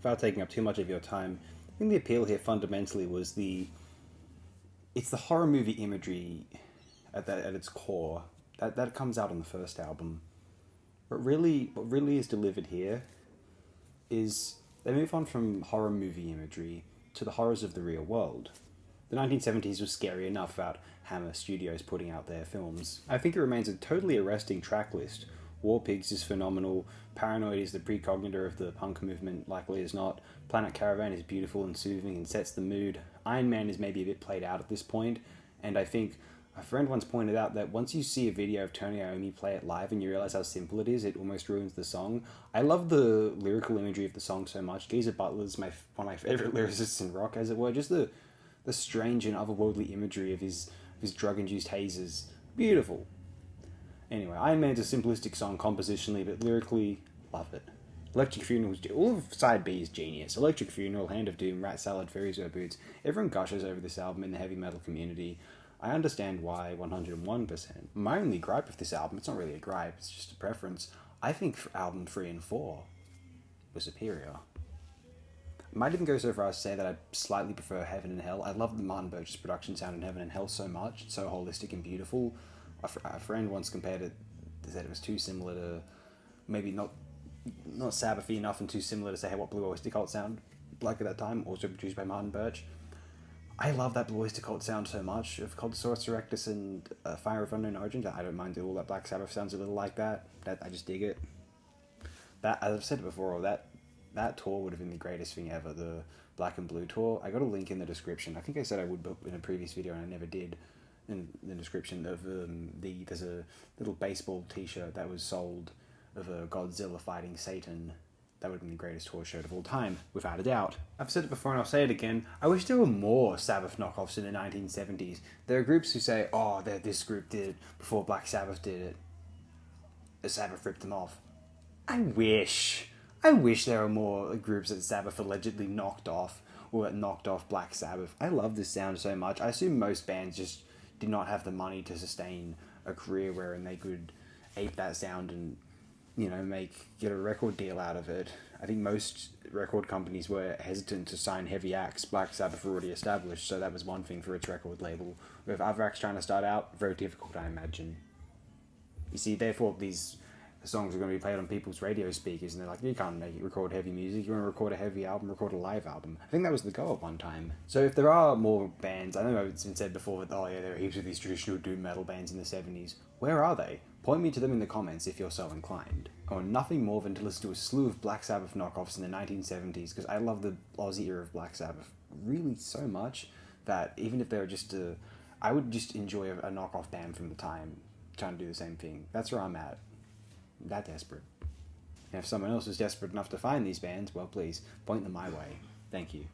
without taking up too much of your time, I think the appeal here fundamentally was it's the horror movie imagery at its core that comes out on the first album. What really is delivered here is they move on from horror movie imagery to the horrors of the real world. The 1970s was scary enough without Hammer Studios putting out their films. I think it remains a totally arresting track list. War Pigs is phenomenal, Paranoid is the precognitor of the punk movement, likely as not, Planet Caravan is beautiful and soothing and sets the mood, Iron Man is maybe a bit played out at this point, and I think a friend once pointed out that once you see a video of Tony Iommi play it live and you realize how simple it is, it almost ruins the song. I love the lyrical imagery of the song so much. Geezer Butler's one of my favorite lyricists in rock, as it were. Just the strange and otherworldly imagery of his drug-induced hazes. Beautiful. Anyway, Iron Man's a simplistic song compositionally, but lyrically, love it. Electric Funeral, all of side B is genius. Electric Funeral, Hand of Doom, Rat Salad, Fairies, Boots. Everyone gushes over this album in the heavy metal community. I understand why 101%. My only gripe with this album, it's not really a gripe, it's just a preference. I think album 3 and 4 were superior. I might even go so far as to say that I slightly prefer Heaven and Hell. I love the Martin Birch's production sound in Heaven and Hell so much. It's so holistic and beautiful. A friend once compared it, said it was too similar to, maybe not Sabbathy enough and too similar to say what Blue Oyster Cult sound like at that time, also produced by Martin Birch. I love that Blue Oyster Cult sound so much, of Cultosaurus Erectus and Fire of Unknown Origin. I don't mind all that Black Sabbath sounds a little like that. I just dig it. That, as I've said it before, that tour would have been the greatest thing ever, the Black and Blue tour. I got a link in the description. I think I said I would in a previous video and I never did. In the description of there's a little baseball t-shirt that was sold of a Godzilla fighting Satan. That would have been the greatest tour shirt of all time, without a doubt. I've said it before and I'll say it again. I wish there were more Sabbath knockoffs in the 1970s. There are groups who say, oh, this group did it before Black Sabbath did it. The Sabbath ripped them off. I wish there were more groups that Sabbath allegedly knocked off, or that knocked off Black Sabbath. I love this sound so much. I assume most bands just did not have the money to sustain a career wherein they could ape that sound and, get a record deal out of it. I think most record companies were hesitant to sign heavy acts. Black Sabbath were already established, so that was one thing for its record label. With other acts trying to start out, very difficult, I imagine. You see, therefore, these songs are going to be played on people's radio speakers, and they're like, you can't record heavy music, you want to record a heavy album, record a live album. I think that was the goal at one time. So if there are more bands, I know it's been said before that, oh yeah, there are heaps of these traditional doom metal bands in the 70s. Where are they? Point me to them in the comments if you're so inclined. I want nothing more than to listen to a slew of Black Sabbath knockoffs in the 1970s, because I love the Aussie era of Black Sabbath really so much that even if they were I would just enjoy a knockoff band from the time trying to do the same thing. That's where I'm at. That desperate. And if someone else is desperate enough to find these bands, well, please, point them my way. Thank you.